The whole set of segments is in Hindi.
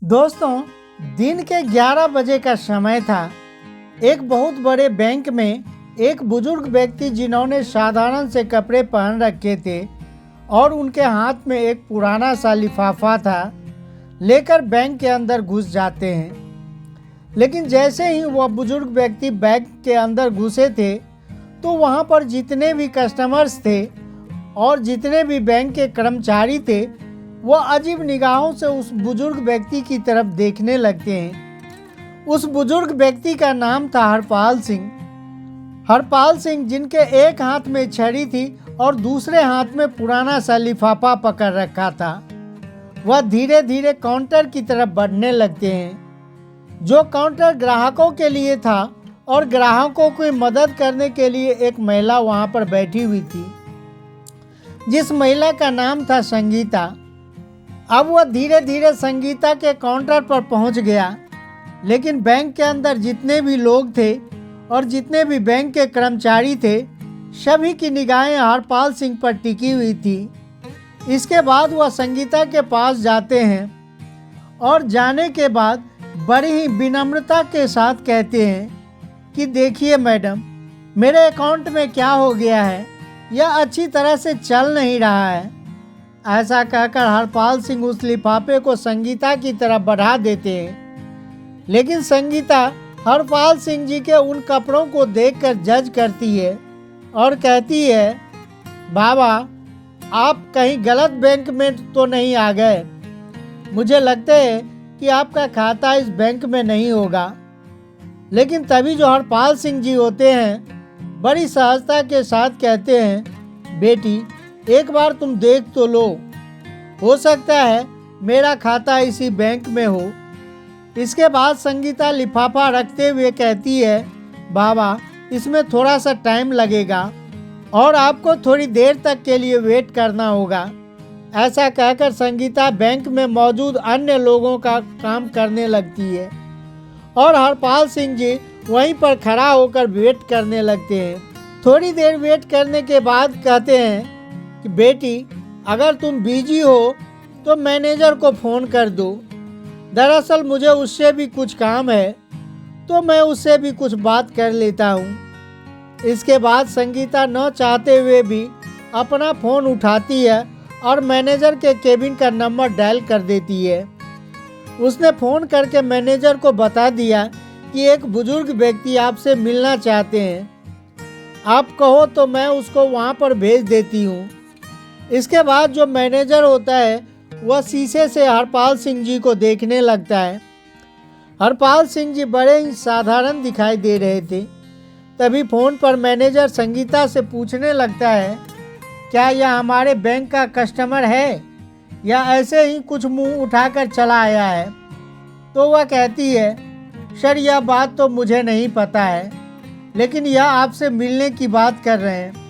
दोस्तों, दिन के 11 बजे का समय था। एक बहुत बड़े बैंक में एक बुजुर्ग व्यक्ति जिन्होंने साधारण से कपड़े पहन रखे थे और उनके हाथ में एक पुराना सा लिफाफा था, लेकर बैंक के अंदर घुस जाते हैं। लेकिन जैसे ही वह बुजुर्ग व्यक्ति बैंक के अंदर घुसे थे तो वहाँ पर जितने भी कस्टमर्स थे और जितने भी बैंक के कर्मचारी थे वह अजीब निगाहों से उस बुजुर्ग व्यक्ति की तरफ देखने लगते हैं। उस बुजुर्ग व्यक्ति का नाम था हरपाल सिंह। हरपाल सिंह, जिनके एक हाथ में छड़ी थी और दूसरे हाथ में पुराना सा लिफाफा पकड़ रखा था, वह धीरे धीरे काउंटर की तरफ बढ़ने लगते हैं। जो काउंटर ग्राहकों के लिए था और ग्राहकों की मदद करने के लिए एक महिला वहां पर बैठी हुई थी, जिस महिला का नाम था संगीता। अब वह धीरे धीरे संगीता के काउंटर पर पहुंच गया, लेकिन बैंक के अंदर जितने भी लोग थे और जितने भी बैंक के कर्मचारी थे, सभी की निगाहें हरपाल सिंह पर टिकी हुई थी। इसके बाद वह संगीता के पास जाते हैं और जाने के बाद बड़ी ही विनम्रता के साथ कहते हैं कि देखिए मैडम, मेरे अकाउंट में क्या हो गया है, यह अच्छी तरह से चल नहीं रहा है। ऐसा कहकर हरपाल सिंह उस लिफाफे को संगीता की तरफ बढ़ा देते हैं, लेकिन संगीता हरपाल सिंह जी के उन कपड़ों को देखकर जज करती है और कहती है, बाबा, आप कहीं गलत बैंक में तो नहीं आ गए? मुझे लगता है कि आपका खाता इस बैंक में नहीं होगा। लेकिन तभी जो हरपाल सिंह जी होते हैं बड़ी सहजता के साथ कहते हैं, बेटी, एक बार तुम देख तो लो, हो सकता है मेरा खाता इसी बैंक में हो। इसके बाद संगीता लिफाफा रखते हुए कहती है, बाबा, इसमें थोड़ा सा टाइम लगेगा और आपको थोड़ी देर तक के लिए वेट करना होगा। ऐसा कहकर संगीता बैंक में मौजूद अन्य लोगों का काम करने लगती है और हरपाल सिंह जी वहीं पर खड़ा होकर वेट करने लगते हैं। थोड़ी देर वेट करने के बाद कहते हैं कि बेटी, अगर तुम बिजी हो तो मैनेजर को फ़ोन कर दो। दरअसल मुझे उससे भी कुछ काम है, तो मैं उससे भी कुछ बात कर लेता हूँ। इसके बाद संगीता न चाहते हुए भी अपना फ़ोन उठाती है और मैनेजर के केबिन का नंबर डायल कर देती है। उसने फ़ोन करके मैनेजर को बता दिया कि एक बुजुर्ग व्यक्ति आपसे मिलना चाहते हैं। आप कहो तो मैं उसको वहाँ पर भेज देती हूँ। इसके बाद जो मैनेजर होता है वह शीशे से हरपाल सिंह जी को देखने लगता है। हरपाल सिंह जी बड़े ही साधारण दिखाई दे रहे थे। तभी फ़ोन पर मैनेजर संगीता से पूछने लगता है, क्या यह हमारे बैंक का कस्टमर है या ऐसे ही कुछ मुंह उठाकर चला आया है? तो वह कहती है, सर, यह बात तो मुझे नहीं पता है, लेकिन यह आपसे मिलने की बात कर रहे हैं।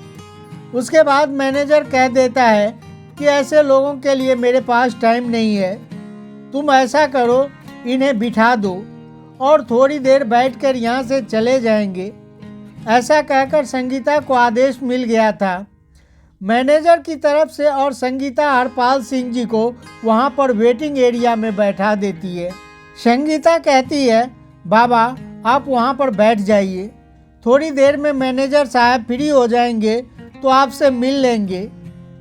उसके बाद मैनेजर कह देता है कि ऐसे लोगों के लिए मेरे पास टाइम नहीं है, तुम ऐसा करो, इन्हें बिठा दो और थोड़ी देर बैठकर यहाँ से चले जाएंगे। ऐसा कहकर संगीता को आदेश मिल गया था मैनेजर की तरफ से और संगीता हरपाल सिंह जी को वहाँ पर वेटिंग एरिया में बैठा देती है। संगीता कहती है, बाबा, आप वहाँ पर बैठ जाइए, थोड़ी देर में मैनेजर साहब फ्री हो जाएंगे तो आपसे मिल लेंगे।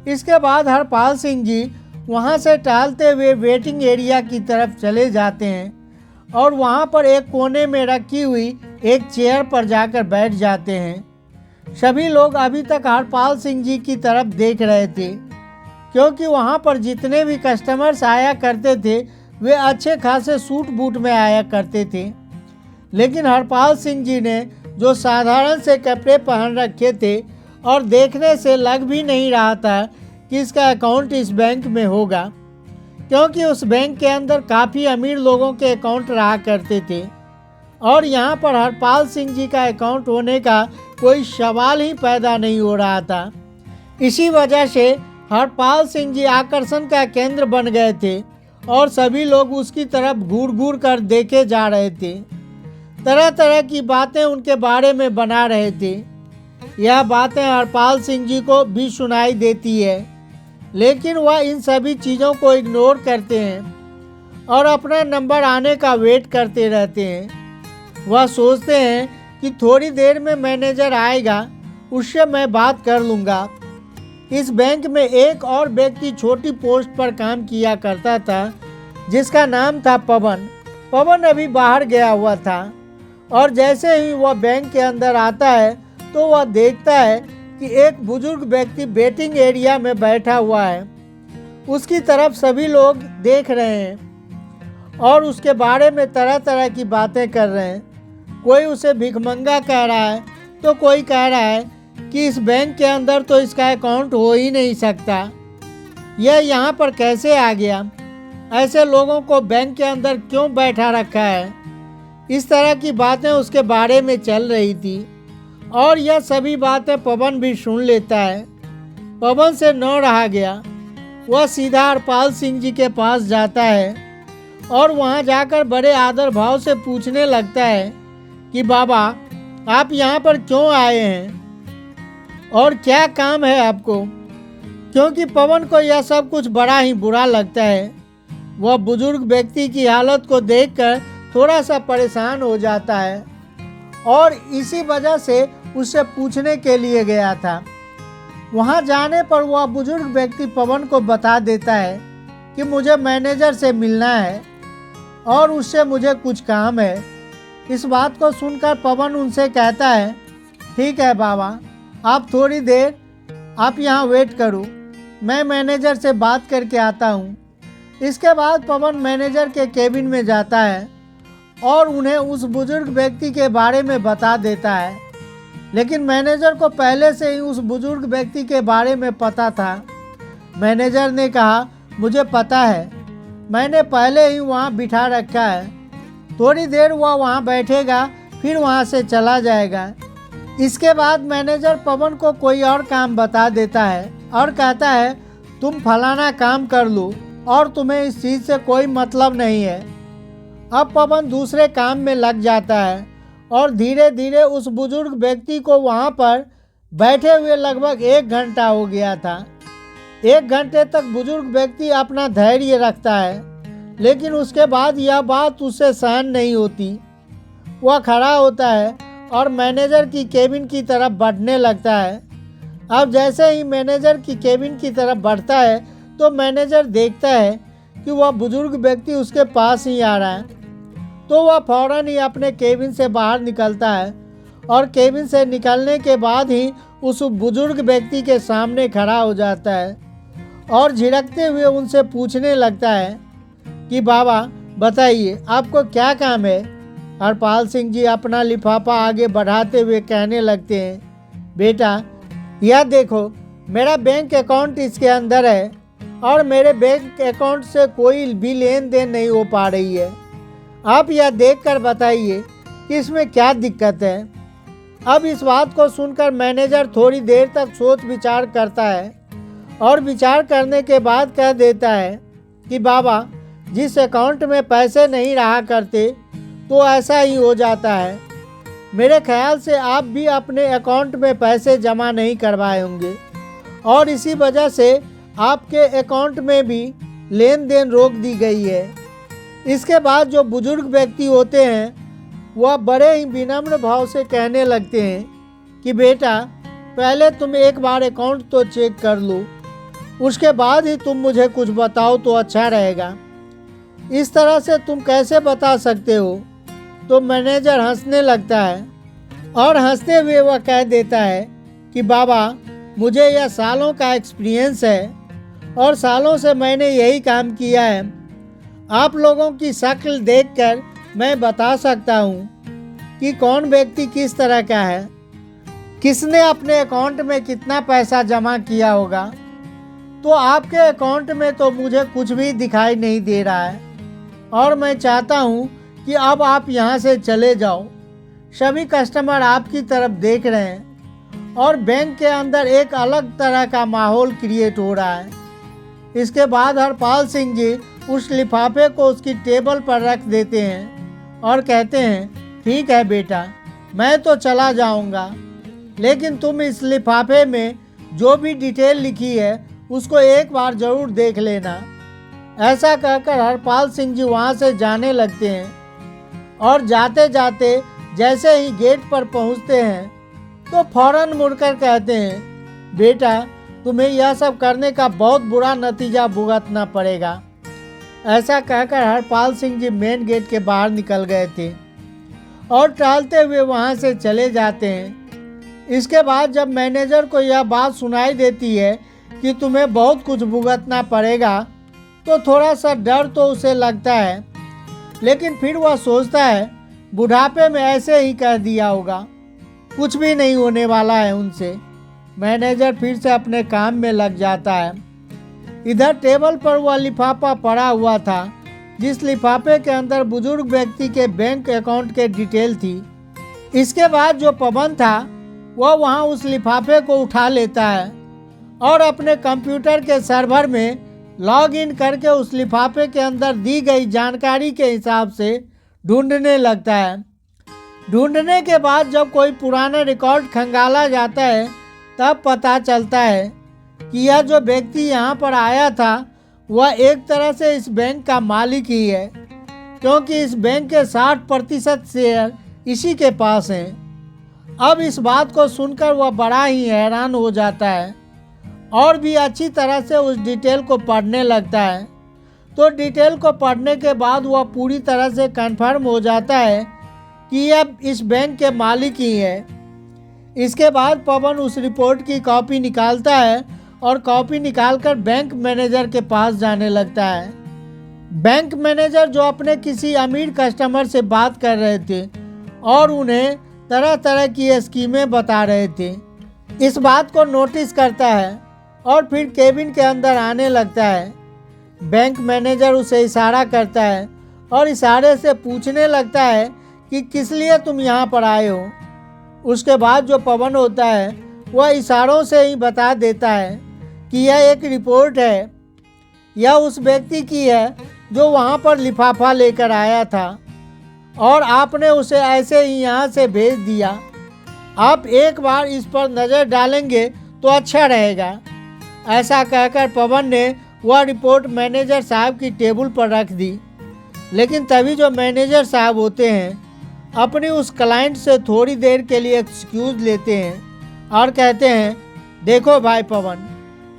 इसके बाद हरपाल सिंह जी वहां से टहलते हुए वेटिंग एरिया की तरफ चले जाते हैं और वहां पर एक कोने में रखी हुई एक चेयर पर जाकर बैठ जाते हैं। सभी लोग अभी तक हरपाल सिंह जी की तरफ देख रहे थे, क्योंकि वहां पर जितने भी कस्टमर्स आया करते थे वे अच्छे खासे सूट बूट में आया करते थे। लेकिन हरपाल सिंह जी ने जो साधारण से कपड़े पहन रखे थे और देखने से लग भी नहीं रहा था कि इसका अकाउंट इस बैंक में होगा, क्योंकि उस बैंक के अंदर काफ़ी अमीर लोगों के अकाउंट रहा करते थे और यहाँ पर हरपाल सिंह जी का अकाउंट होने का कोई सवाल ही पैदा नहीं हो रहा था। इसी वजह से हरपाल सिंह जी आकर्षण का केंद्र बन गए थे और सभी लोग उसकी तरफ घूर घूर कर देखे जा रहे थे, तरह तरह की बातें उनके बारे में बना रहे थे। यह बातें हरपाल सिंह जी को भी सुनाई देती है, लेकिन वह इन सभी चीज़ों को इग्नोर करते हैं और अपना नंबर आने का वेट करते रहते हैं। वह सोचते हैं कि थोड़ी देर में मैनेजर आएगा, उससे मैं बात कर लूँगा। इस बैंक में एक और व्यक्ति छोटी पोस्ट पर काम किया करता था, जिसका नाम था पवन। पवन अभी बाहर गया हुआ था और जैसे ही वह बैंक के अंदर आता है तो वह देखता है कि एक बुजुर्ग व्यक्ति वेटिंग एरिया में बैठा हुआ है। उसकी तरफ सभी लोग देख रहे हैं और उसके बारे में तरह तरह की बातें कर रहे हैं। कोई उसे भिखमंगा कह रहा है तो कोई कह रहा है कि इस बैंक के अंदर तो इसका अकाउंट हो ही नहीं सकता, यह यहाँ पर कैसे आ गया, ऐसे लोगों को बैंक के अंदर क्यों बैठा रखा है। इस तरह की बातें उसके बारे में चल रही थी और यह सभी बातें पवन भी सुन लेता है। पवन से न रहा गया, वह सीधा हरपाल सिंह जी के पास जाता है और वहाँ जाकर बड़े आदर भाव से पूछने लगता है कि बाबा, आप यहाँ पर क्यों आए हैं और क्या काम है आपको। क्योंकि पवन को यह सब कुछ बड़ा ही बुरा लगता है। वह बुजुर्ग व्यक्ति की हालत को देखकर थोड़ा सा परेशान हो जाता है और इसी वजह से उससे पूछने के लिए गया था। वहां जाने पर वह बुजुर्ग व्यक्ति पवन को बता देता है कि मुझे मैनेजर से मिलना है और उससे मुझे कुछ काम है। इस बात को सुनकर पवन उनसे कहता है, ठीक है बाबा, आप थोड़ी देर आप यहाँ वेट करो, मैं मैनेजर से बात करके आता हूँ। इसके बाद पवन मैनेजर के केबिन में जाता है और उन्हें उस बुजुर्ग व्यक्ति के बारे में बता देता है। लेकिन मैनेजर को पहले से ही उस बुजुर्ग व्यक्ति के बारे में पता था। मैनेजर ने कहा, मुझे पता है, मैंने पहले ही वहाँ बिठा रखा है, थोड़ी देर वह वहाँ बैठेगा फिर वहाँ से चला जाएगा। इसके बाद मैनेजर पवन को कोई और काम बता देता है और कहता है, तुम फलाना काम कर लो और तुम्हें इस चीज़ से कोई मतलब नहीं है। अब पवन दूसरे काम में लग जाता है और धीरे धीरे उस बुजुर्ग व्यक्ति को वहाँ पर बैठे हुए लगभग 1 घंटा हो गया था। 1 घंटे तक बुजुर्ग व्यक्ति अपना धैर्य रखता है, लेकिन उसके बाद यह बात उससे सहन नहीं होती। वह खड़ा होता है और मैनेजर की केबिन की तरफ बढ़ने लगता है। अब जैसे ही मैनेजर की केबिन की तरफ बढ़ता है तो मैनेजर देखता है कि वह बुजुर्ग व्यक्ति उसके पास ही आ रहा है, तो वह फौरन ही अपने केबिन से बाहर निकलता है और केबिन से निकलने के बाद ही उस बुजुर्ग व्यक्ति के सामने खड़ा हो जाता है और झिड़कते हुए उनसे पूछने लगता है कि बाबा बताइए, आपको क्या काम है। हरपाल सिंह जी अपना लिफाफा आगे बढ़ाते हुए कहने लगते हैं, बेटा यह देखो, मेरा बैंक अकाउंट इसके अंदर है और मेरे बैंक अकाउंट से कोई भी लेन देन नहीं हो पा रही है। आप यह देखकर बताइए कि इसमें क्या दिक्कत है। अब इस बात को सुनकर मैनेजर थोड़ी देर तक सोच विचार करता है और विचार करने के बाद कह देता है कि बाबा, जिस अकाउंट में पैसे नहीं रहा करते तो ऐसा ही हो जाता है। मेरे ख्याल से आप भी अपने अकाउंट में पैसे जमा नहीं करवाए होंगे और इसी वजह से आपके अकाउंट में भी लेन देन रोक दी गई है। इसके बाद जो बुजुर्ग व्यक्ति होते हैं वह बड़े ही विनम्र भाव से कहने लगते हैं कि बेटा, पहले तुम एक बार अकाउंट तो चेक कर लो, उसके बाद ही तुम मुझे कुछ बताओ तो अच्छा रहेगा। इस तरह से तुम कैसे बता सकते हो। तो मैनेजर हंसने लगता है और हंसते हुए वह कह देता है कि बाबा, मुझे यह सालों का एक्सपीरियंस है और सालों से मैंने यही काम किया है। आप लोगों की शक्ल देखकर मैं बता सकता हूँ कि कौन व्यक्ति किस तरह का है, किसने अपने अकाउंट में कितना पैसा जमा किया होगा। तो आपके अकाउंट में तो मुझे कुछ भी दिखाई नहीं दे रहा है और मैं चाहता हूँ कि अब आप यहाँ से चले जाओ। सभी कस्टमर आपकी तरफ देख रहे हैं और बैंक के अंदर एक अलग तरह का माहौल क्रिएट हो रहा है। इसके बाद हरपाल सिंह जी उस लिफाफे को उसकी टेबल पर रख देते हैं और कहते हैं, ठीक है बेटा, मैं तो चला जाऊंगा, लेकिन तुम इस लिफाफे में जो भी डिटेल लिखी है उसको एक बार ज़रूर देख लेना। ऐसा कहकर हरपाल सिंह जी वहाँ से जाने लगते हैं और जाते जाते जैसे ही गेट पर पहुँचते हैं तो फौरन मुड़कर कहते हैं, बेटा तुम्हें यह सब करने का बहुत बुरा नतीजा भुगतना पड़ेगा। ऐसा कहकर हरपाल सिंह जी मेन गेट के बाहर निकल गए थे और टहलते हुए वहाँ से चले जाते हैं। इसके बाद जब मैनेजर को यह बात सुनाई देती है कि तुम्हें बहुत कुछ भुगतना पड़ेगा तो थोड़ा सा डर तो उसे लगता है, लेकिन फिर वह सोचता है बुढ़ापे में ऐसे ही कह दिया होगा, कुछ भी नहीं होने वाला है उनसे। मैनेजर फिर से अपने काम में लग जाता है। इधर टेबल पर वह लिफाफा पड़ा हुआ था जिस लिफाफे के अंदर बुजुर्ग व्यक्ति के बैंक अकाउंट के डिटेल थी। इसके बाद जो पवन था वह वहां उस लिफाफे को उठा लेता है और अपने कंप्यूटर के सर्वर में लॉग इन करके उस लिफाफे के अंदर दी गई जानकारी के हिसाब से ढूंढने लगता है। ढूंढने के बाद जब कोई पुराना रिकॉर्ड खंगाला जाता है तब पता चलता है कि यह जो व्यक्ति यहाँ पर आया था वह एक तरह से इस बैंक का मालिक ही है, क्योंकि इस बैंक के 60% शेयर इसी के पास हैं। अब इस बात को सुनकर वह बड़ा ही हैरान हो जाता है और भी अच्छी तरह से उस डिटेल को पढ़ने लगता है। तो डिटेल को पढ़ने के बाद वह पूरी तरह से कंफर्म हो जाता है कि यह इस बैंक के मालिक ही है। इसके बाद पवन उस रिपोर्ट की कॉपी निकालता है और कॉपी निकालकर बैंक मैनेजर के पास जाने लगता है। बैंक मैनेजर जो अपने किसी अमीर कस्टमर से बात कर रहे थे और उन्हें तरह तरह की स्कीमें बता रहे थे, इस बात को नोटिस करता है और फिर केबिन के अंदर आने लगता है। बैंक मैनेजर उसे इशारा करता है और इशारे से पूछने लगता है कि किस लिए तुम यहाँ पर आए हो। उसके बाद जो पवन होता है वह इशारों से ही बता देता है कि यह एक रिपोर्ट है, यह उस व्यक्ति की है जो वहाँ पर लिफाफा लेकर आया था और आपने उसे ऐसे ही यहाँ से भेज दिया। आप एक बार इस पर नज़र डालेंगे तो अच्छा रहेगा। ऐसा कहकर पवन ने वह रिपोर्ट मैनेजर साहब की टेबल पर रख दी, लेकिन तभी जो मैनेजर साहब होते हैं अपनी उस क्लाइंट से थोड़ी देर के लिए एक्सक्यूज़ लेते हैं और कहते हैं, देखो भाई पवन,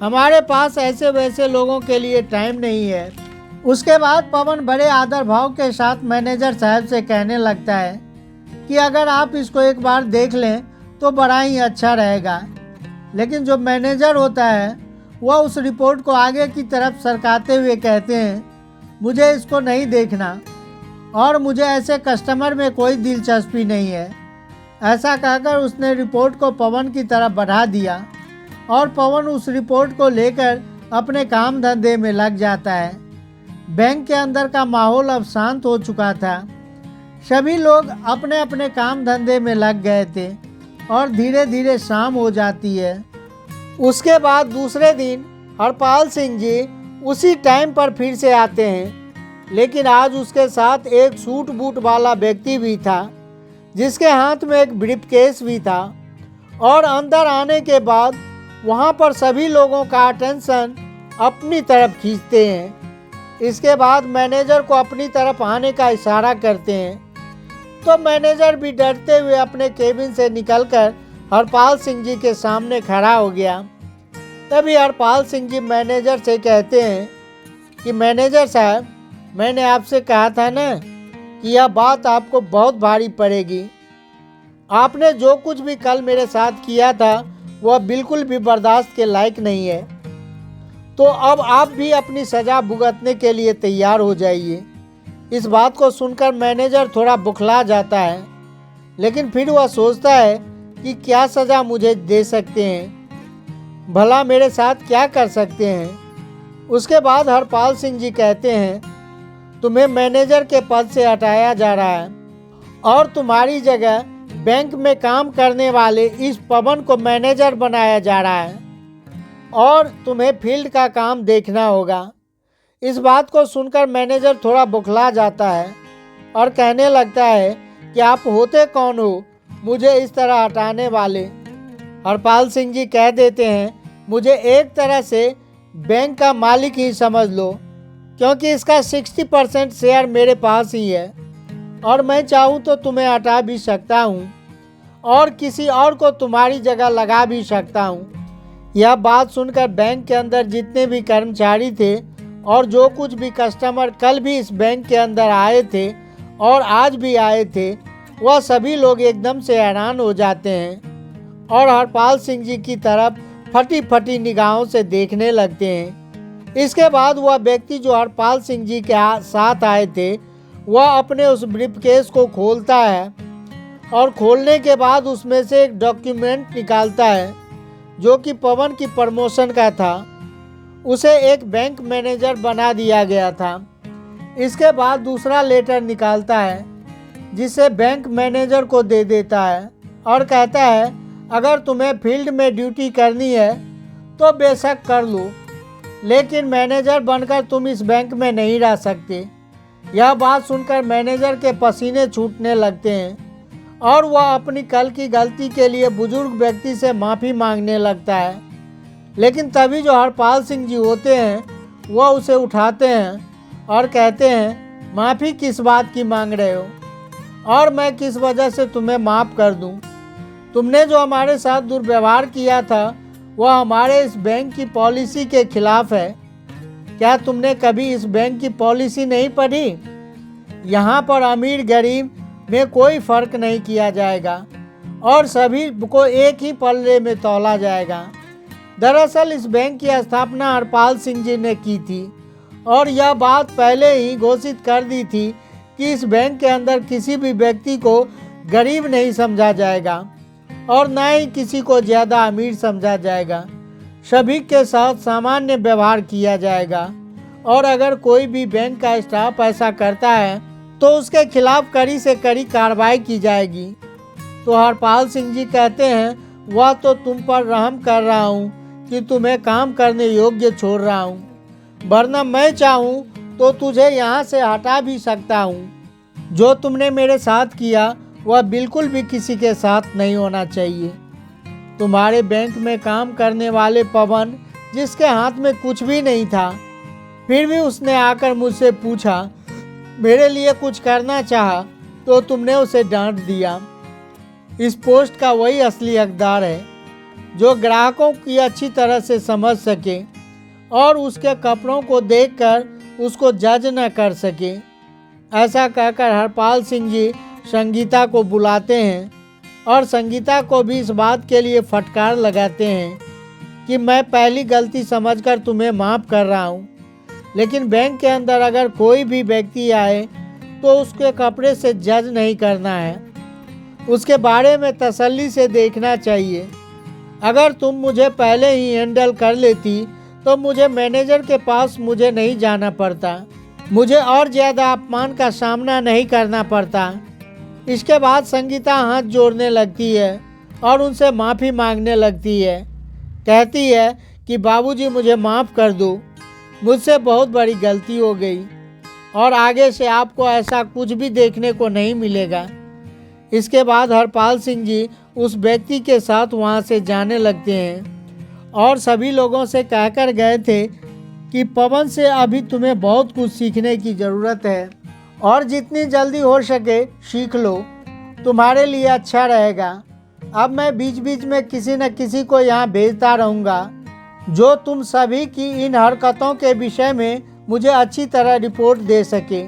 हमारे पास ऐसे वैसे लोगों के लिए टाइम नहीं है। उसके बाद पवन बड़े आदर भाव के साथ मैनेजर साहब से कहने लगता है कि अगर आप इसको एक बार देख लें तो बड़ा ही अच्छा रहेगा। लेकिन जो मैनेजर होता है वह उस रिपोर्ट को आगे की तरफ सरकाते हुए कहते हैं, मुझे इसको नहीं देखना और मुझे ऐसे कस्टमर में कोई दिलचस्पी नहीं है। ऐसा कहकर उसने रिपोर्ट को पवन की तरफ बढ़ा दिया और पवन उस रिपोर्ट को लेकर अपने काम धंधे में लग जाता है। बैंक के अंदर का माहौल अब शांत हो चुका था। सभी लोग अपने अपने काम धंधे में लग गए थे और धीरे धीरे शाम हो जाती है। उसके बाद दूसरे दिन हरपाल सिंह जी उसी टाइम पर फिर से आते हैं, लेकिन आज उसके साथ एक सूट बूट वाला व्यक्ति भी था जिसके हाथ में एक ब्रीफकेस भी था। और अंदर आने के बाद वहाँ पर सभी लोगों का अटेंशन अपनी तरफ खींचते हैं। इसके बाद मैनेजर को अपनी तरफ आने का इशारा करते हैं, तो मैनेजर भी डरते हुए अपने केबिन से निकलकर हरपाल सिंह जी के सामने खड़ा हो गया। तभी हरपाल सिंह जी मैनेजर से कहते हैं कि मैनेजर साहब, मैंने आपसे कहा था ना कि यह बात आपको बहुत भारी पड़ेगी। आपने जो कुछ भी कल मेरे साथ किया था वह बिल्कुल भी बर्दाश्त के लायक नहीं है। तो अब आप भी अपनी सज़ा भुगतने के लिए तैयार हो जाइए। इस बात को सुनकर मैनेजर थोड़ा बुखला जाता है, लेकिन फिर वह सोचता है कि क्या सज़ा मुझे दे सकते हैं, भला मेरे साथ क्या कर सकते हैं। उसके बाद हरपाल सिंह जी कहते हैं, तुम्हें मैनेजर के पद से हटाया जा रहा है और तुम्हारी जगह बैंक में काम करने वाले इस पवन को मैनेजर बनाया जा रहा है और तुम्हें फील्ड का काम देखना होगा। इस बात को सुनकर मैनेजर थोड़ा बुखला जाता है और कहने लगता है कि आप होते कौन हो मुझे इस तरह हटाने वाले। हरपाल सिंह जी कह देते हैं, मुझे एक तरह से बैंक का मालिक ही समझ लो। क्योंकि इसका 60% शेयर मेरे पास ही है और मैं चाहूँ तो तुम्हें हटा भी सकता हूँ और किसी और को तुम्हारी जगह लगा भी सकता हूँ। यह बात सुनकर बैंक के अंदर जितने भी कर्मचारी थे और जो कुछ भी कस्टमर कल भी इस बैंक के अंदर आए थे और आज भी आए थे, वह सभी लोग एकदम से हैरान हो जाते हैं और हरपाल सिंह जी की तरफ फटी फटी निगाहों से देखने लगते हैं। इसके बाद वह व्यक्ति जो हरपाल सिंह जी के साथ आए थे, वह अपने उस ब्रीफकेस को खोलता है और खोलने के बाद उसमें से एक डॉक्यूमेंट निकालता है जो कि पवन की प्रमोशन का था। उसे एक बैंक मैनेजर बना दिया गया था। इसके बाद दूसरा लेटर निकालता है जिसे बैंक मैनेजर को दे देता है और कहता है अगर तुम्हें फील्ड में ड्यूटी करनी है तो बेशक कर लो, लेकिन मैनेजर बनकर तुम इस बैंक में नहीं रह सकते। यह बात सुनकर मैनेजर के पसीने छूटने लगते हैं और वह अपनी कल की गलती के लिए बुजुर्ग व्यक्ति से माफ़ी मांगने लगता है। लेकिन तभी जो हरपाल सिंह जी होते हैं वह उसे उठाते हैं और कहते हैं माफ़ी किस बात की मांग रहे हो और मैं किस वजह से तुम्हें माफ़ कर दूं? तुमने जो हमारे साथ दुर्व्यवहार किया था वह हमारे इस बैंक की पॉलिसी के खिलाफ है। क्या तुमने कभी इस बैंक की पॉलिसी नहीं पढ़ी? यहाँ पर अमीर गरीब में कोई फ़र्क नहीं किया जाएगा और सभी को एक ही पल्ले में तौला जाएगा। दरअसल इस बैंक की स्थापना हरपाल सिंह जी ने की थी और यह बात पहले ही घोषित कर दी थी कि इस बैंक के अंदर किसी भी व्यक्ति को गरीब नहीं समझा जाएगा और न ही किसी को ज़्यादा अमीर समझा जाएगा। सभी के साथ सामान्य व्यवहार किया जाएगा और अगर कोई भी बैंक का स्टाफ ऐसा करता है तो उसके खिलाफ कड़ी से कड़ी कार्रवाई की जाएगी। तो हरपाल सिंह जी कहते हैं वह तो तुम पर रहम कर रहा हूँ कि तुम्हें काम करने योग्य छोड़ रहा हूँ, वरना मैं चाहूँ तो तुझे यहाँ से हटा भी सकता हूँ। जो तुमने मेरे साथ किया वह बिल्कुल भी किसी के साथ नहीं होना चाहिए। तुम्हारे बैंक में काम करने वाले पवन, जिसके हाथ में कुछ भी नहीं था, फिर भी उसने आकर मुझसे पूछा, मेरे लिए कुछ करना चाहा तो तुमने उसे डांट दिया। इस पोस्ट का वही असली हकदार है जो ग्राहकों की अच्छी तरह से समझ सके और उसके कपड़ों को देखकर उसको जज न कर सके। ऐसा कहकर हरपाल सिंह जी संगीता को बुलाते हैं और संगीता को भी इस बात के लिए फटकार लगाते हैं कि मैं पहली गलती समझकर तुम्हें माफ़ कर रहा हूँ, लेकिन बैंक के अंदर अगर कोई भी व्यक्ति आए तो उसके कपड़े से जज नहीं करना है, उसके बारे में तसल्ली से देखना चाहिए। अगर तुम मुझे पहले ही हैंडल कर लेती तो मुझे मैनेजर के पास मुझे नहीं जाना पड़ता, मुझे और ज़्यादा अपमान का सामना नहीं करना पड़ता। इसके बाद संगीता हाथ जोड़ने लगती है और उनसे माफ़ी मांगने लगती है। कहती है कि बाबूजी मुझे माफ़ कर दो, मुझसे बहुत बड़ी गलती हो गई और आगे से आपको ऐसा कुछ भी देखने को नहीं मिलेगा। इसके बाद हरपाल सिंह जी उस व्यक्ति के साथ वहाँ से जाने लगते हैं और सभी लोगों से कहकर गए थे कि पवन से अभी तुम्हें बहुत कुछ सीखने की ज़रूरत है और जितनी जल्दी हो सके सीख लो, तुम्हारे लिए अच्छा रहेगा। अब मैं बीच बीच में किसी न किसी को यहाँ भेजता रहूँगा जो तुम सभी की इन हरकतों के विषय में मुझे अच्छी तरह रिपोर्ट दे सके।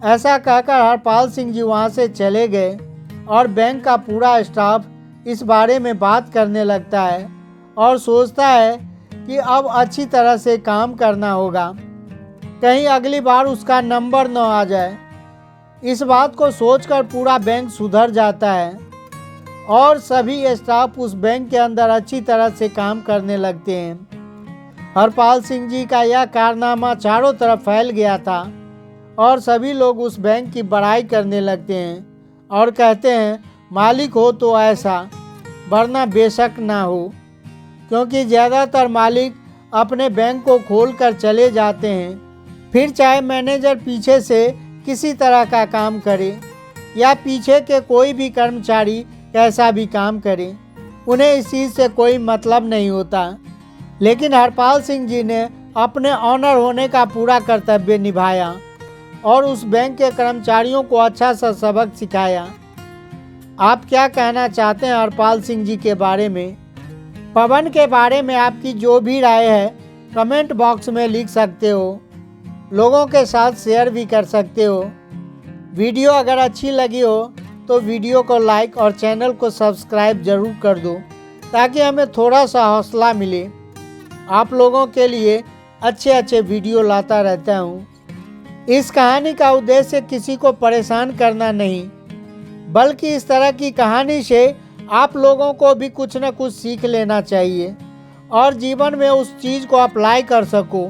ऐसा कहकर हरपाल सिंह जी वहाँ से चले गए और बैंक का पूरा स्टाफ इस बारे में बात करने लगता है और सोचता है कि अब अच्छी तरह से काम करना होगा, कहीं अगली बार उसका नंबर न आ जाए। इस बात को सोचकर पूरा बैंक सुधर जाता है और सभी स्टाफ उस बैंक के अंदर अच्छी तरह से काम करने लगते हैं। हरपाल सिंह जी का यह कारनामा चारों तरफ फैल गया था और सभी लोग उस बैंक की बड़ाई करने लगते हैं और कहते हैं मालिक हो तो ऐसा, वरना बेशक ना हो, क्योंकि ज़्यादातर मालिक अपने बैंक को खोलकर चले जाते हैं। फिर चाहे मैनेजर पीछे से किसी तरह का काम करे या पीछे के कोई भी कर्मचारी कैसा भी काम करे, उन्हें इस चीज़ से कोई मतलब नहीं होता। लेकिन हरपाल सिंह जी ने अपने ऑनर होने का पूरा कर्तव्य निभाया और उस बैंक के कर्मचारियों को अच्छा सा सबक सिखाया। आप क्या कहना चाहते हैं हरपाल सिंह जी के बारे में? पवन के बारे में आपकी जो भी राय है कमेंट बॉक्स में लिख सकते हो, लोगों के साथ शेयर भी कर सकते हो। वीडियो अगर अच्छी लगी हो तो वीडियो को लाइक और चैनल को सब्सक्राइब ज़रूर कर दो ताकि हमें थोड़ा सा हौसला मिले। आप लोगों के लिए अच्छे वीडियो लाता रहता हूँ। इस कहानी का उद्देश्य किसी को परेशान करना नहीं, बल्कि इस तरह की कहानी से आप लोगों को भी कुछ न कुछ सीख लेना चाहिए और जीवन में उस चीज़ को अप्लाई कर सको।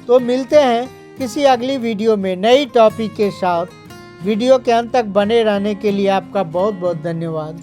तो मिलते हैं किसी अगली वीडियो में नई टॉपिक के साथ। वीडियो के अंत तक बने रहने के लिए आपका बहुत बहुत धन्यवाद।